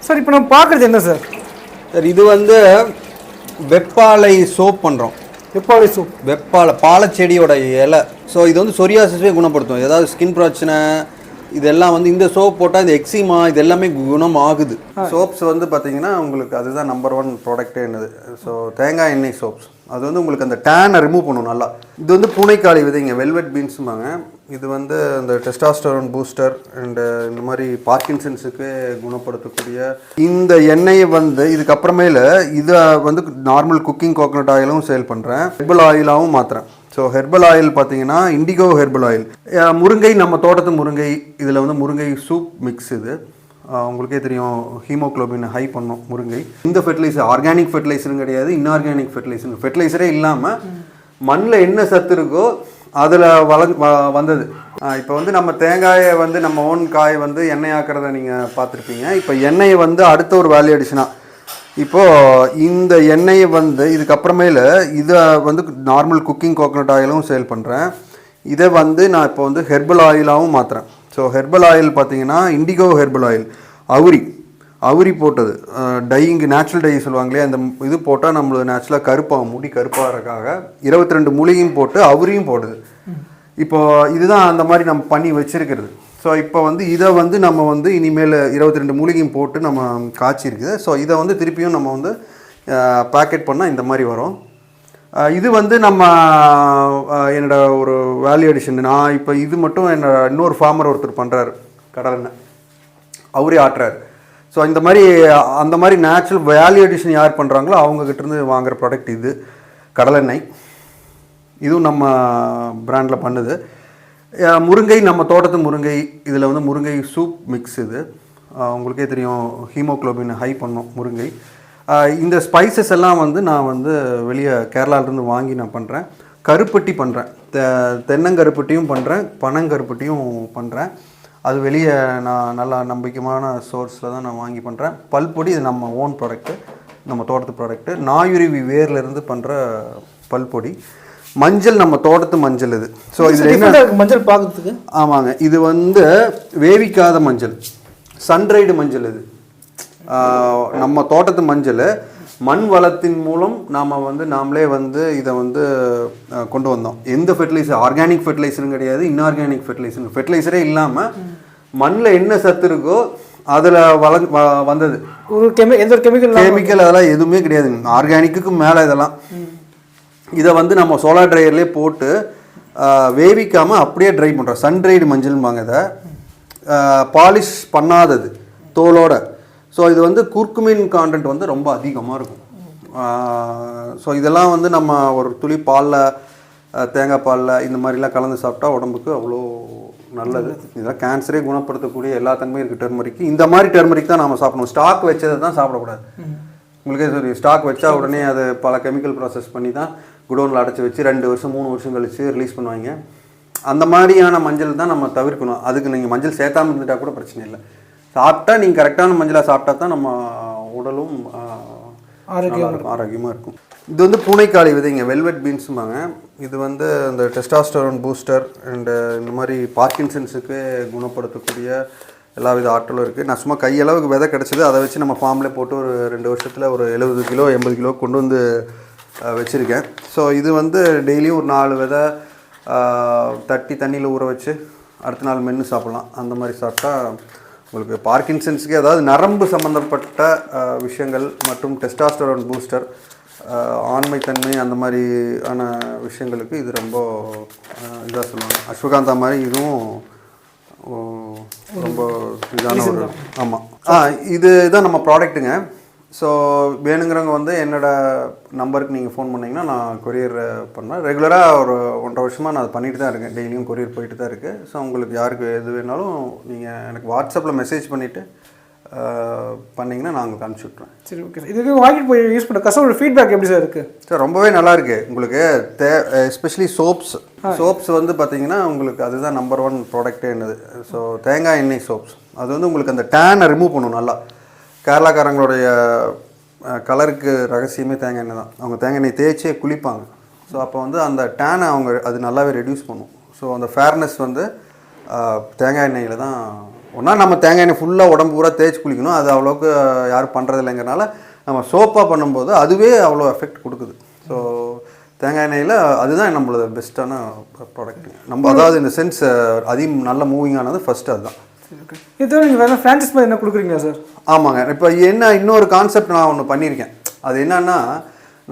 Sir இப்போ நம்ம பார்க்குறது என்ன சார்? சார் இது வந்து வெப்பாலை சோப் பண்ணுறோம். வெப்பாலை சோப், பாலச்செடியோட இலை. ஸோ இது வந்து சொரியாசிஸே குணப்படுத்தும். ஏதாவது ஸ்கின் பிரச்சனை இதெல்லாம் வந்து இந்த சோப் போட்டால் இந்த எக்ஸிமா இது எல்லாமே குணம் ஆகுது. சோப்ஸ் வந்து பார்த்தீங்கன்னா உங்களுக்கு அதுதான் நம்பர் 1 ப்ராடக்டே என்னது. ஸோ தேங்காய் எண்ணெய் சோப்ஸ் அது வந்து உங்களுக்கு அந்த டேனை ரிமூவ் பண்ணும் நல்லா. இது வந்து பூனைக்காளி விதைங்க, வெல்வெட் பீன்ஸுமாங்க. இது வந்து இந்த டெஸ்டாஸ்டரோன் பூஸ்டர் அண்டு இந்த மாதிரி பார்க்கின்சன்ஸுக்கு குணப்படுத்தக்கூடிய இந்த எண்ணெயை வந்து இதுக்கப்புறமேல இதை வந்து நார்மல் குக்கிங் கோகனட் ஆயிலும் சேல் பண்ணுறேன், ஹெர்பல் ஆயிலாகவும் மாற்றுறேன். ஸோ ஹெர்பல் ஆயில் பார்த்தீங்கன்னா இண்டிகோ ஹெர்பல் ஆயில், முருங்கை, நம்ம தோட்டத்து முருங்கை. இதில் வந்து முருங்கை சூப் மிக்ஸ். இது உங்களுக்கே தெரியும், ஹீமோக்ளோபின் ஹை பண்ணும் முருங்கை. இந்த ஃபெர்டிலைசர் ஆர்கானிக் ஃபெர்டிலைசரும் கிடையாது, இன்ஆர்கானிக் ஃபெர்டிலைசரே இல்லாமல் மண்ணில் என்ன சத்து இருக்கோ அதில் வந்தது. இப்போ வந்து நம்ம தேங்காயை வந்து நம்ம ஓன் காய் வந்து எண்ணெய் ஆக்கிறத நீங்கள் பார்த்துருப்பீங்க. இப்போ எண்ணெயை வந்து அடுத்த ஒரு வேல்யூ அடிஷனாக இப்போது இந்த எண்ணெயை வந்து இதுக்கப்புறமேல இதை வந்து நார்மல் குக்கிங் கோகனட் ஆயிலும் சேல் பண்ணுறேன். இதை வந்து நான் இப்போ வந்து ஹெர்பல் ஆயிலாகவும் மாற்றுறேன். ஸோ ஹெர்பல் ஆயில் பார்த்தீங்கன்னா இண்டிகோ ஹெர்பல் ஆயில், அவுரி போட்டது, டையிங்கு நேச்சுரல் டை சொல்லுவாங்களே, அந்த இது போட்டால் நம்மளுக்கு நேச்சுரலாக கருப்பாகும், முடி கருப்பாகிறதுக்காக 22 மூலிகையும் போட்டு அவுரியும் போடுது. இப்போ இதுதான் அந்த மாதிரி நம்ம பண்ணி வச்சுருக்கிறது. ஸோ இப்போ வந்து இதை வந்து நம்ம வந்து இனிமேல் 22 மூலிகையும் போட்டு நம்ம காய்ச்சிருக்குது. ஸோ இதை வந்து திருப்பியும் நம்ம வந்து பேக்கெட் பண்ணால் இந்த மாதிரி வரும். இது வந்து நம்ம என்னோட ஒரு வேல்யூ அடிஷன். நான் இப்போ இது மட்டும் என்னோட இன்னொரு ஃபார்மர் ஒருத்தர் பண்ணுறாரு, கடலெண்ணெய், அவரே ஆட்டுறாரு. ஸோ இந்த மாதிரி அந்த மாதிரி நேச்சுரல் வேல்யூ அடிஷன் யார் பண்ணுறாங்களோ அவங்கக்கிட்டேருந்து வாங்குகிற ப்ராடக்ட் இது கடலெண்ணெய். இதுவும் நம்ம பிராண்டில் பண்ணுது. முருங்கை, நம்ம தோட்டத்து முருங்கை. இதில் வந்து முருங்கை சூப் மிக்ஸ். இது உங்களுக்கே தெரியும், ஹீமோக்ளோபின் ஹை பண்ணும் முருங்கை. இந்த ஸ்பைசஸ் எல்லாம் வந்து நான் வந்து வெளியே கேரளாவிலேருந்து வாங்கி நான் பண்ணுறேன். கருப்பட்டி பண்ணுறேன், தென்னங்கருப்பட்டியும் பண்ணுறேன், பனங்கருப்பட்டியும் பண்ணுறேன். அது வெளியே நான் நல்லா நம்பிக்கையான சோர்ஸில் தான் நான் வாங்கி பண்ணுறேன். பல்பொடி இது நம்ம ஓன் ப்ராடக்ட்டு, நம்ம தோட்டத்து ப்ராடக்ட்டு. நாயுருவி வேர்லேருந்து பண்ணுற பல்பொடி. மஞ்சள், நம்ம தோட்டத்து மஞ்சள் இது. ஸோ இதில் என்ன மஞ்சள் பார்க்குறதுக்கு? ஆமாங்க, இது வந்து வேவிக்காத மஞ்சள், சன்ரைடு மஞ்சள். இது நம்ம தோட்டத்து மஞ்சள் மண் வளத்தின் மூலம் நாம் வந்து நாமளே வந்து இதை வந்து கொண்டு வந்தோம். எந்த ஃபெர்டிலைசர் ஆர்கானிக் ஃபெர்டிலைசரும் கிடையாது, இன்ஆர்கானிக் ஃபெர்டிலைசரே இல்லாமல் மண்ணில் என்ன சத்து இருக்கோ அதில் வந்தது. ஒரு எந்த ஒரு கெமிக்கல் அதெல்லாம் எதுவுமே கிடையாது, ஆர்கானிக்கு மேலே இதெல்லாம். இதை வந்து நம்ம சோலார் ட்ரையர்லேயே போட்டு வேவிக்காமல் அப்படியே ட்ரை பண்ணுறோம். சன்ட்ரைடு மஞ்சள்பாங்க. இதை பாலிஷ் பண்ணாதது, தோலோட. ஸோ இது வந்து குர்குமின் கான்டென்ட் வந்து ரொம்ப அதிகமாக இருக்கும். ஸோ இதெல்லாம் வந்து நம்ம ஒரு துளி பாலில், தேங்காய் பாலில் இந்த மாதிரிலாம் கலந்து சாப்பிட்டா உடம்புக்கு அவ்வளோ நல்லது. இதெல்லாம் கேன்சரே குணப்படுத்தக்கூடிய எல்லா தன்மையும் இருக்குது டர்மரிக்கு. இந்த மாதிரி டர்மரிக் தான் நம்ம சாப்பிடணும். ஸ்டாக் வச்சதை தான் சாப்பிடக்கூடாது. உங்களுக்கே சரி, ஸ்டாக் வச்சா உடனே அது பல கெமிக்கல் ப்ராசஸ் பண்ணி தான் குடோனில் அடைச்சி வச்சு 2 வருஷம் 3 வருஷம் கழித்து ரிலீஸ் பண்ணுவாங்க. அந்த மாதிரியான மஞ்சள் தான் நம்ம தவிர்க்கணும். அதுக்கு நீங்கள் மஞ்சள் சேர்த்தாமல் இருந்துட்டால் கூட பிரச்சனை இல்லை. சாப்பிட்டா நீங்கள் கரெக்டான மஞ்சளாக சாப்பிட்டா தான் நம்ம உடலும் ஆரோக்கியமாக இருக்கும். இது வந்து பூனைக்காளி விதைங்க, வெல்வெட் பீன்ஸுமாங்க. இது வந்து இந்த டெஸ்டாஸ்டரோன் பூஸ்டர் அண்டு இந்த மாதிரி பார்க்கின்சன்ஸுக்கு குணப்படுத்தக்கூடிய எல்லா வித ஆற்றலும் இருக்குது. நான் சும்மா கையளவுக்கு விதை கிடச்சிது, அதை வச்சு நம்ம ஃபார்ம்லேயே போட்டு ஒரு 2 வருஷத்தில் ஒரு 70 கிலோ 80 கிலோ கொண்டு வந்து வச்சுருக்கேன். ஸோ இது வந்து டெய்லியும் ஒரு 4 விதை தட்டி தண்ணியில் ஊற வச்சு அடுத்த நாள் மென்று சாப்பிட்லாம். அந்த மாதிரி சாப்பிட்டா உங்களுக்கு பார்க்கின்சன்ஸுக்கு, அதாவது நரம்பு சம்மந்தப்பட்ட விஷயங்கள் மற்றும் டெஸ்டாஸ்டரோன் பூஸ்டர், ஆண்மைத்தன்மை, அந்த மாதிரியான விஷயங்களுக்கு இது ரொம்ப இதாக சொல்லுவாங்க. அஸ்வகாந்தா மாதிரி இதுவும் ரொம்ப இதான ஒரு. ஆமாம், இதுதான் நம்ம ப்ராடக்ட்டுங்க. ஸோ வேணுங்கிறவங்க வந்து என்னோடய நம்பருக்கு நீங்கள் ஃபோன் பண்ணிங்கன்னா நான் கொரியர் பண்ணேன். ரெகுலராக ஒரு 1.5 வருஷமாக நான் அதை பண்ணிட்டு தான் இருக்கேன். டெய்லியும் கொரியர் போயிட்டு தான் இருக்குது. ஸோ உங்களுக்கு யாருக்கு எது வேணாலும் நீங்கள் எனக்கு வாட்ஸ்அப்பில் மெசேஜ் பண்ணிவிட்டு பண்ணிங்கன்னா நான் உங்களுக்கு அனுப்பிச்சி விட்றேன். சரி, ஓகே சார். இதுக்கு வாங்கிட்டு போய் யூஸ் பண்ண கஸ்டமரோட ஃபீட்பேக் எப்படி சார் இருக்குது? சார் ரொம்பவே நல்லாயிருக்கு. உங்களுக்கு எஸ்பெஷலி சோப்ஸ் வந்து பார்த்தீங்கன்னா உங்களுக்கு அதுதான் நம்பர் 1 ப்ராடக்டே என்னது. ஸோ தேங்காய் எண்ணெய் சோப்ஸ் அது வந்து உங்களுக்கு அந்த டேனை ரிமூவ் பண்ணும் நல்லா. கேரளாக்காரங்களுடைய கலருக்கு ரகசியமே தேங்காய் எண்ணெய் தான். அவங்க தேங்காய் எண்ணெய் தேய்ச்சே குளிப்பாங்க. ஸோ அப்போ வந்து அந்த டேனை அது நல்லாவே ரெடியூஸ் பண்ணும். ஸோ அந்த ஃபேர்னஸ் வந்து தேங்காய் எண்ணெயில் தான் ஒன்றா நம்ம தேங்காய் எண்ணெய் ஃபுல்லாக உடம்பு பூரா தேய்ச்சி குளிக்கணும், அது அவ்வளோக்கு யாரும் பண்ணுறது இல்லைங்கிறனால நம்ம சோப்பாக பண்ணும்போது அதுவே அவ்வளோ எஃபெக்ட் கொடுக்குது. ஸோ தேங்காய் எண்ணெயில் அதுதான் நம்மளோட பெஸ்ட்டான ப்ராடக்ட். நம்ம அதாவது இந்த சென்ஸ் அதிகம் நல்ல மூவிங் ஆனது ஃபஸ்ட்டு அதுதான். இது நீங்கள் வேறு ஃப்ரான்ச்சைஸ் மாதிரி என்ன கொடுக்குறீங்களா சார்? ஆமாங்க. இப்போ என்ன இன்னொரு கான்செப்ட் நான் ஒன்று பண்ணியிருக்கேன். அது என்னன்னா,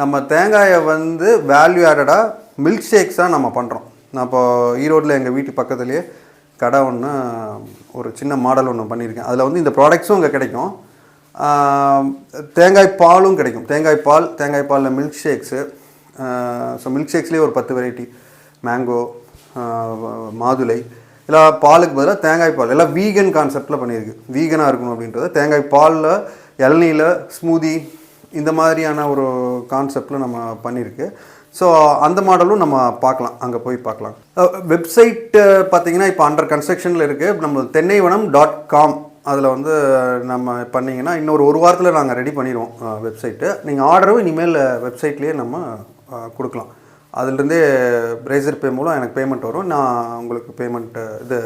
நம்ம தேங்காயை வந்து வேல்யூ ஆடடாக மில்க் ஷேக்ஸாக நம்ம பண்ணுறோம். நான் இப்போ ஈரோட்டில் எங்கள் வீட்டு பக்கத்துலேயே கடை ஒன்று ஒரு சின்ன மாடல் ஒன்று பண்ணியிருக்கேன். அதில் வந்து இந்த ப்ராடக்ட்ஸும் இங்கே கிடைக்கும், தேங்காய் பாலும் கிடைக்கும். தேங்காய் பாலில் மில்க் ஷேக்ஸு. ஸோ மில்க் ஷேக்ஸ்லேயே ஒரு 10 வெரைட்டி, மேங்கோ, மாதுளை, இல்லை பாலுக்கு பதிலாக தேங்காய் பால், எல்லாம் வீகன் கான்செப்டில் பண்ணியிருக்கு. வீகனாக இருக்கணும் அப்படின்றத தேங்காய் பாலில் இளநீல ஸ்மூதி இந்த மாதிரியான ஒரு கான்செப்டில் நம்ம பண்ணியிருக்கு. ஸோ அந்த மாடலும் நம்ம பார்க்கலாம், அங்கே போய் பார்க்கலாம். வெப்சைட்டு பார்த்தீங்கன்னா இப்போ அண்டர் கன்ஸ்ட்ரக்ஷனில் இருக்குது. நம்ம தென்னைவனம்.com அதில் வந்து நம்ம பண்ணிங்கன்னா இன்னொரு 1 வாரத்தில் நாங்கள் ரெடி பண்ணிடுவோம் வெப்சைட்டு. நீங்கள் ஆர்டரும் இனிமேல் வெப்சைட்லேயே நம்ம கொடுக்கலாம். அதுலேருந்தே ரேசர் பே மூலம் எனக்கு பேமெண்ட் வரும், நான் உங்களுக்கு பேமெண்ட்டு இது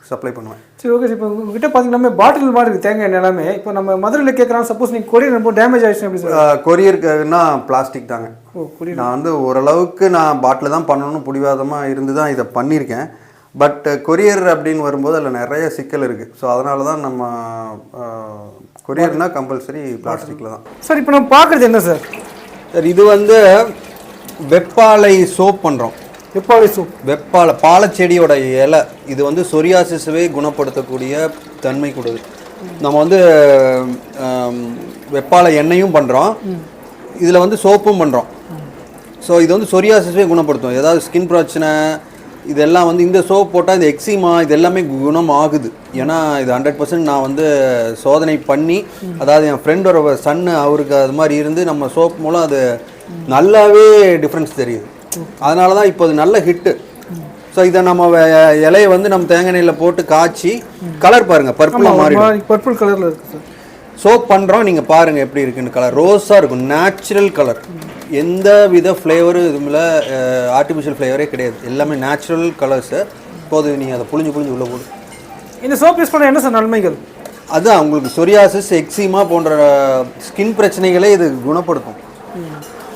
சப்ளை பண்ணுவேன். சரி, ஓகே. இப்போ உங்ககிட்ட பார்த்தீங்கன்னா பாட்டில் மாதிரி இருக்குது தேங்காய் எண்ணெய் எல்லாமே. இப்போ நம்ம மதுரையில் கேட்குறோம், சப்போஸ் நீங்கள் கொரியர் ரொம்ப டேமேஜ் ஆகிடுச்சு அப்படி சார்? கொரியருக்குன்னா பிளாஸ்டிக் தாங்க. நான் வந்து ஓரளவுக்கு நான் பாட்டில் தான் பண்ணணும்னு பிடிவாதமாக இருந்து தான் இதை பண்ணியிருக்கேன். பட் கொரியர் அப்படின்னு வரும்போது அதில் நிறைய சிக்கல் இருக்குது. ஸோ அதனால தான் நம்ம கொரியர்னால் கம்பல்சரி பிளாஸ்டிக்கில் தான். சார் இப்போ நம்ம பார்க்குறது என்ன சார்? சார் இது வந்து வெப்பாலை சோப் பண்ணுறோம். வெப்பாலை சோப், பாலச்செடியோட இலை. இது வந்து சொரியாசிஸவே குணப்படுத்தக்கூடிய தன்மை கொடுது. நம்ம வந்து வெப்பாலை எண்ணெயும் பண்ணுறோம், இதில் வந்து சோப்பும் பண்ணுறோம். ஸோ இது வந்து சொரியாசிஸவே குணப்படுத்தும். ஏதாவது ஸ்கின் பிரச்சனை இதெல்லாம் வந்து இந்த சோப் போட்டால் இந்த எக்ஸிமா இது எல்லாமே குணமாகுது. ஏன்னா இது 100% நான் வந்து சோதனை பண்ணி, அதாவது என் ஃப்ரெண்டோட சன்னு அவருக்கு அது மாதிரி இருந்து நம்ம சோப் மூலம் அது நல்லாவே டிஃப்ரென்ஸ் தெரியுது. அதனால தான் இப்போ அது நல்ல ஹிட்டு. ஸோ இதை நம்ம இலையை வந்து நம்ம தேங்காய் எண்ணெயில் போட்டு காய்ச்சி, கலர் பாருங்கள் பர்பிளாக மாறி, பர்பிள் கலரில் இருக்குது சார். சோப் பண்ணுறோம், நீங்கள் பாருங்கள் எப்படி இருக்குன்னு. கலர் ரோஸாக இருக்கும், நேச்சுரல் கலர். எந்த வித ஃப்ளேவரும் இதுமில்ல, ஆர்டிஃபிஷியல் ஃப்ளேவரே கிடையாது, எல்லாமே நேச்சுரல் கலர்ஸு. இப்போது நீங்கள் அதை புளிஞ்சு உள்ளே போடு. இந்த சோப் யூஸ் பண்ண என்ன சார் நன்மைகள்? அதுதான் உங்களுக்கு சொரியாசிஸ், எக்ஸிமா போன்ற ஸ்கின் பிரச்சனைகளே இது குணப்படுத்தும்.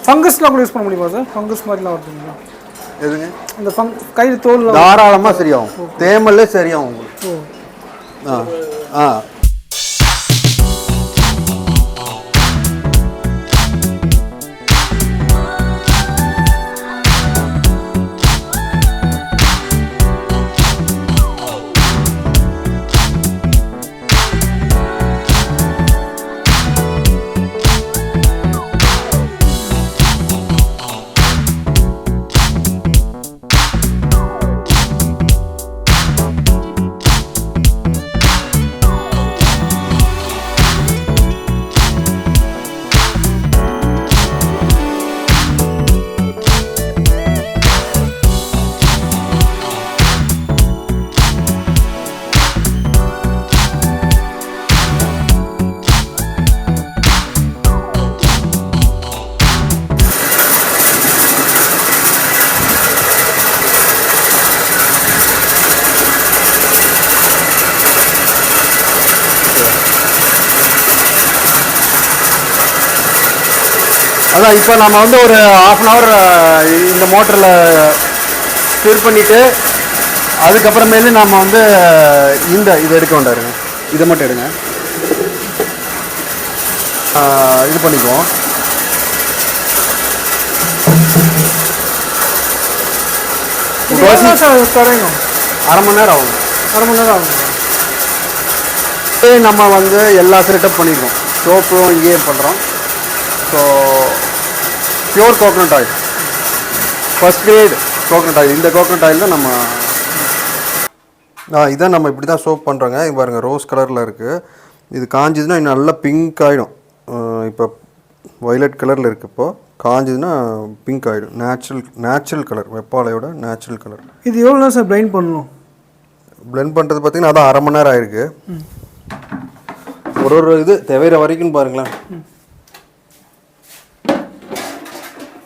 ஃபங்கஸ்லாம் கூட யூஸ் பண்ண முடியுமா சார்? ஃபங்கஸ் மாதிரிலாம் வருதுங்களா? எதுங்க? இந்த கையில் தோல் தாராளமாக சரியாகும், தேமல்லே சரியாகும் உங்களுக்கு. அதான் இப்போ நம்ம வந்து ஒரு 1/2 hour இந்த மோட்டரில் ஃபில் பண்ணிவிட்டு, அதுக்கப்புறமேலு நம்ம வந்து இதை எடுக்க வேண்டாருங்க. இதை மட்டும் எடுங்க, இது பண்ணிக்குவோம். அரை மணி நேரம் ஆகும். நம்ம வந்து எல்லா செட்டப் பண்ணியிருக்கோம். சோப்பும் இங்கேயே பண்ணுறோம். So pure coconut oil, first grade coconut oil. இந்த கோகனட் ஆயில் தான் நம்ம இதான் நம்ம இப்படி தான் சோப் பண்ணுறோங்க. இது பாருங்கள், ரோஸ் கலரில் இருக்குது. இது காஞ்சதுன்னா இன்னும் நல்லா பிங்க் ஆகிடும். இப்போ வயலட் கலரில் இருக்குது, இப்போது காஞ்சதுன்னா பிங்க் ஆகிடும். நேச்சுரல் கலர், வெப்பாலையோட நேச்சுரல் கலர். இது எவ்வளோ நேரம் சார் பிளைண்ட் பண்ணணும்? பிளெண்ட் பண்ணுறது பார்த்திங்கன்னா அதான் 1/2 மணி நேரம் ஆயிருக்கு. ஒரு இது தேவையான வரைக்கும் பாருங்களேன்.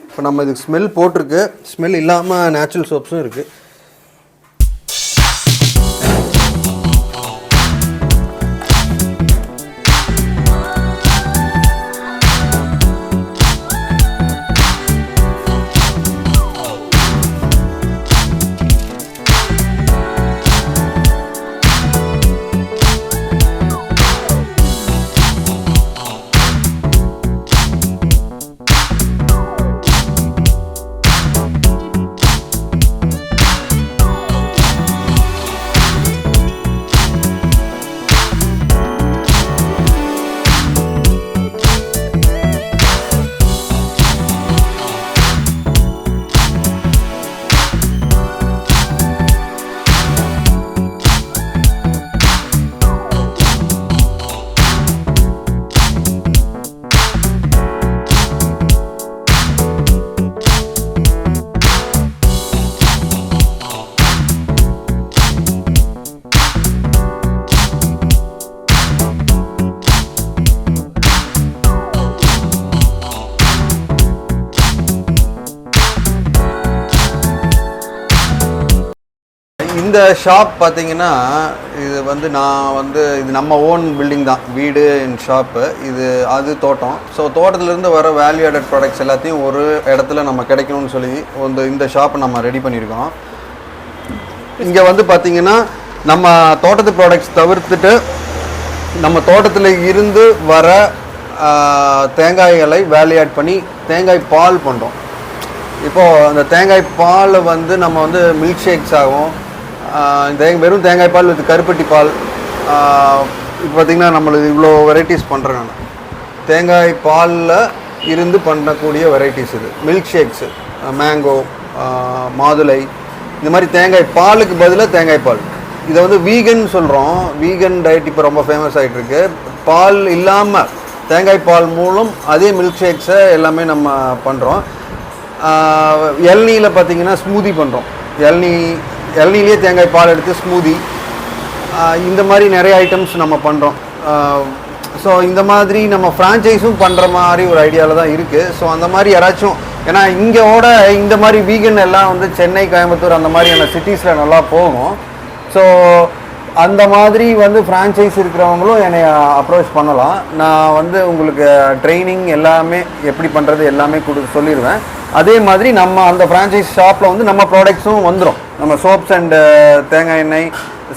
இப்போ நம்ம இதுக்கு ஸ்மெல் போட்டிருக்கு, ஸ்மெல் இல்லாமல் நேச்சுரல் சோப்ஸும் இருக்குது. இந்த ஷாப் பார்த்தீங்கன்னா இது வந்து நான் வந்து இது நம்ம ஓன் பில்டிங் தான், வீடு அண்ட் ஷாப்பு. இது அது தோட்டம். ஸோ தோட்டத்துலேருந்து வர வேல்யூ ஆடட் ப்ராடக்ட்ஸ் எல்லாத்தையும் ஒரு இடத்துல நம்ம கிடைக்கணும்னு சொல்லி இந்த ஷாப்பை நம்ம ரெடி பண்ணியிருக்கோம். இங்கே வந்து பார்த்திங்கன்னா நம்ம தோட்டத்து ப்ராடக்ட்ஸ் தவிர்த்துட்டு நம்ம தோட்டத்தில் இருந்து வர தேங்காய்களை வேல்யூ ஆட் பண்ணி தேங்காய் பால் பண்ணுறோம். இப்போது அந்த தேங்காய் பால் வந்து நம்ம வந்து மில்க் ஷேக்ஸ் ஆகும். வெறும் தேங்காய் பால் வித் கருப்பட்டி பால். இப்போ பார்த்திங்கன்னா நம்மளுக்கு இவ்வளோ வெரைட்டிஸ் பண்ணுறேன் நான். தேங்காய் பாலில் இருந்து பண்ணக்கூடிய வெரைட்டிஸ் இது. மில்க் ஷேக்ஸு, மேங்கோ, மாதுளை, இந்த மாதிரி தேங்காய் பாலுக்கு பதிலாக தேங்காய் பால். இதை வந்து வீகன் சொல்கிறோம். வீகன் டயட் இப்போ ரொம்ப ஃபேமஸ் ஆகிட்டுருக்கு. பால் இல்லாமல் தேங்காய் பால் மூலம் அதே மில்க் ஷேக்ஸை எல்லாமே நம்ம பண்ணுறோம். இளநீயில் பார்த்திங்கன்னா ஸ்மூதி பண்ணுறோம். இளநீலேயே தேங்காய் பால் எடுத்து ஸ்மூதி, இந்த மாதிரி நிறைய ஐட்டம்ஸ் நம்ம பண்ணுறோம். ஸோ இந்த மாதிரி நம்ம ஃப்ரான்ச்சைஸும் பண்ணுற மாதிரி ஒரு ஐடியாவில் தான் இருக்குது. ஸோ அந்த மாதிரி யாராச்சும், ஏன்னா இங்கேயோட இந்த மாதிரி வீகன் எல்லாம் வந்து சென்னை, கோயம்புத்தூர் அந்த மாதிரியான சிட்டிஸில் நல்லா போகும். ஸோ அந்த மாதிரி வந்து ஃப்ரான்ச்சைஸ் இருக்கிறவங்களும் என்னை அப்ரோச் பண்ணலாம். நான் வந்து உங்களுக்கு ட்ரைனிங் எல்லாமே எப்படி பண்ணுறது எல்லாமே சொல்லிடுவேன். அதே மாதிரி நம்ம அந்த ஃப்ரான்ச்சைஸ் ஷாப்பில் வந்து நம்ம ப்ராடக்ட்ஸும் வந்துடும். நம்ம சோப்ஸ் அண்டு தேங்காய் எண்ணெய்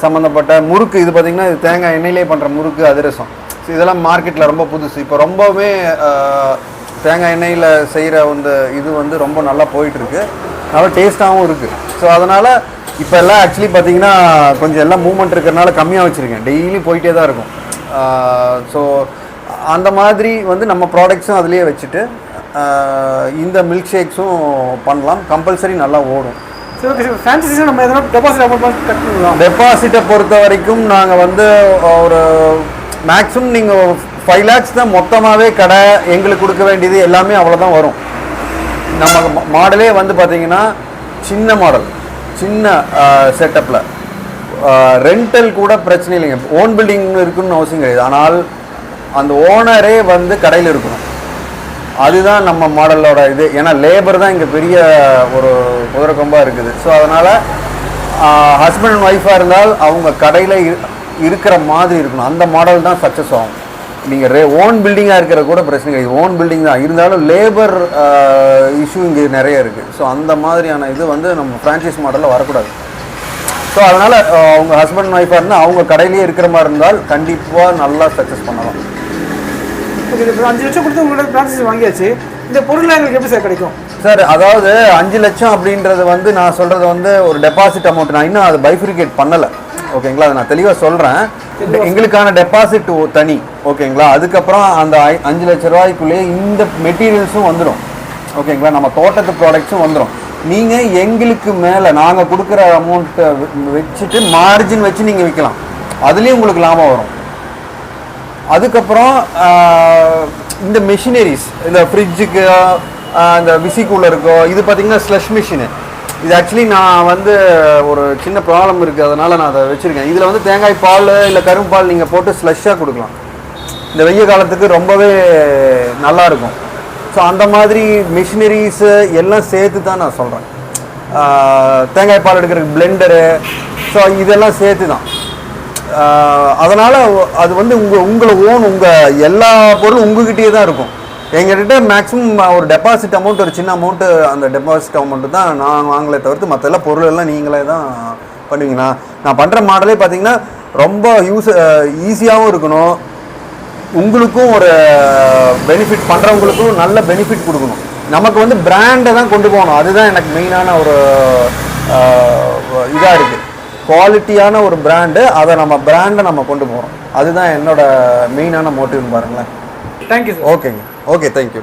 சம்மந்தப்பட்ட முறுக்கு, இது பார்த்திங்கன்னா இது தேங்காய் எண்ணெயிலே பண்ணுற முறுக்கு, அதிரசம். ஸோ இதெல்லாம் மார்க்கெட்டில் ரொம்ப புதுசு. இப்போ ரொம்பவே தேங்காய் எண்ணெயில் செய்கிற இது வந்து ரொம்ப நல்லா போயிட்டுருக்கு. நல்லா டேஸ்ட்டாகவும் இருக்குது. ஸோ அதனால் இப்போ எல்லாம் ஆக்சுவலி பார்த்திங்கன்னா கொஞ்சம் எல்லாம் மூவ்மெண்ட் இருக்கிறனால கம்மியாக வச்சுருக்கேன். டெய்லி போயிட்டே தான் இருக்கும். ஸோ அந்த மாதிரி வந்து நம்ம ப்ராடக்ட்ஸும் அதிலே வச்சுட்டு இந்த மில்க் ஷேக்ஸும் பண்ணலாம். கம்பல்சரி நல்லா ஓடும். சரி, ஓகே சார். ஃப்ரான்ச்சைஸில் நம்ம எதனா டெபாசிட் அமௌண்ட் கட்டணும்? டெபாசிட்டை பொறுத்த வரைக்கும் நாங்கள் வந்து ஒரு மேக்ஸிமம் நீங்கள் 5 lakhs தான் மொத்தமாகவே கடை எங்களுக்கு கொடுக்க வேண்டியது எல்லாமே அவ்வளோதான் வரும். நம்ம மாடலே வந்து பார்த்திங்கன்னா சின்ன மாடல், சின்ன செட்டப்பில். ரெண்டல் கூட பிரச்சனை இல்லைங்க. ஓன் பில்டிங் இருக்குன்னு அவசியம் கிடையாது. ஆனால் அந்த ஓனரே வந்து கடையில் இருக்கணும். அதுதான் நம்ம மாடலோட இது. ஏன்னா லேபர் தான் இங்கே பெரிய ஒரு குதிரை கொம்பாக இருக்குது. ஸோ அதனால் ஹஸ்பண்ட் அண்ட் ஒய்ஃபாக இருந்தால் அவங்க கடையில் இருக்கிற மாதிரி இருக்கணும். அந்த மாடல் தான் சக்ஸஸ் ஆகும். நீங்கள் ஓன் பில்டிங்காக இருக்கிற கூட பிரச்சனை கிடையாது. ஓன் பில்டிங் தான் இருந்தாலும் லேபர் இஷ்யூ இங்கே நிறைய இருக்குது. ஸோ அந்த மாதிரியான இது வந்து நம்ம ஃப்ரான்ச்சைஸ் மாடலில் வரக்கூடாது. ஸோ அதனால் அவங்க ஹஸ்பண்ட் அண்ட் ஒய்ஃபாக இருந்தால் அவங்க கடையிலேயே இருக்கிற மாதிரி இருந்தால் கண்டிப்பாக நல்லா சக்ஸஸ் பண்ணலாம். ஓகே, இப்போ 5 லட்சம் கொடுத்து உங்களோட ஃப்ரான்ச்சைஸ் வாங்கியாச்சு. இந்த பொருள் எங்களுக்கு எப்படி சார் கிடைக்கும் சார்? அதாவது 5 லட்சம் அப்படின்றது வந்து நான் சொல்கிறது வந்து ஒரு டெபாசிட் அமௌண்ட். நான் இன்னும் அதை பைஃபிரிகேட் பண்ணலை. ஓகேங்களா? அதை நான் தெளிவாக சொல்கிறேன். எங்களுக்கான டெபாசிட் தனி. ஓகேங்களா? அதுக்கப்புறம் அந்த 5 லட்ச ரூபாய்க்குள்ளேயே இந்த மெட்டீரியல்ஸும் வந்துடும். ஓகேங்களா? நம்ம தோட்டத்து ப்ராடக்ட்ஸும் வந்துடும். நீங்கள் எங்களுக்கு மேலே நாங்கள் கொடுக்குற அமௌண்ட்டை வச்சுட்டு மார்ஜின் வச்சு நீங்கள் விற்கலாம். அதுலேயும் உங்களுக்கு லாபம் வரும். அதுக்கப்புறம் இந்த மெஷினரிஸ், இந்த ஃப்ரிட்ஜுக்கு, இந்த விசி கூலருக்கோ, இது பார்த்திங்கன்னா ஸ்லஷ் மிஷினு. இது ஆக்சுவலி நான் வந்து ஒரு சின்ன ப்ராப்ளம் இருக்குது, அதனால் நான் அதை வச்சுருக்கேன். இதில் வந்து தேங்காய் பால் இல்லை கரும்பு பால் நீங்கள் போட்டு ஸ்லஷ்ஷாக கொடுக்கலாம். இந்த வெய்ய காலத்துக்கு ரொம்பவே நல்லாயிருக்கும். ஸோ அந்த மாதிரி மிஷினரிஸு எல்லாம் சேர்த்து தான் நான் சொல்கிறேன். தேங்காய் பால் எடுக்கிறதுக்கு பிளெண்டரு, ஸோ இதெல்லாம் சேர்த்து தான். அதனால் அது வந்து உங்களை உங்கள் எல்லா பொருளும் உங்ககிட்டயே தான் இருக்கும். எங்கள்கிட்ட மேக்ஸிமம் ஒரு டெபாசிட் அமௌண்ட், ஒரு சின்ன அமௌண்ட்டு, அந்த டெபாசிட் அமௌண்ட்டு தான் நான் வாங்கலை தவிர்த்து மற்ற எல்லாம் பொருள் எல்லாம் நீங்களே தான் பண்ணுவீங்கண்ணா. நான் பண்ணுற மாடலே பார்த்தீங்கன்னா ரொம்ப ஈஸியாகவும் இருக்கணும். உங்களுக்கும் ஒரு பெனிஃபிட், பண்ணுறவங்களுக்கும் நல்ல பெனிஃபிட் கொடுக்கணும். நமக்கு வந்து பிராண்டை தான் கொண்டு போகணும். அதுதான் எனக்கு மெயினான ஒரு இதாக இருக்குது. குவாலிட்டியான ஒரு பிராண்டு, அதை நம்ம பிராண்டை நம்ம கொண்டு போகிறோம். அதுதான் என்னோட மெயினான மோட்டிவ்னு பாருங்களேன். Thank you sir. ஓகேங்க. Okay, thank you.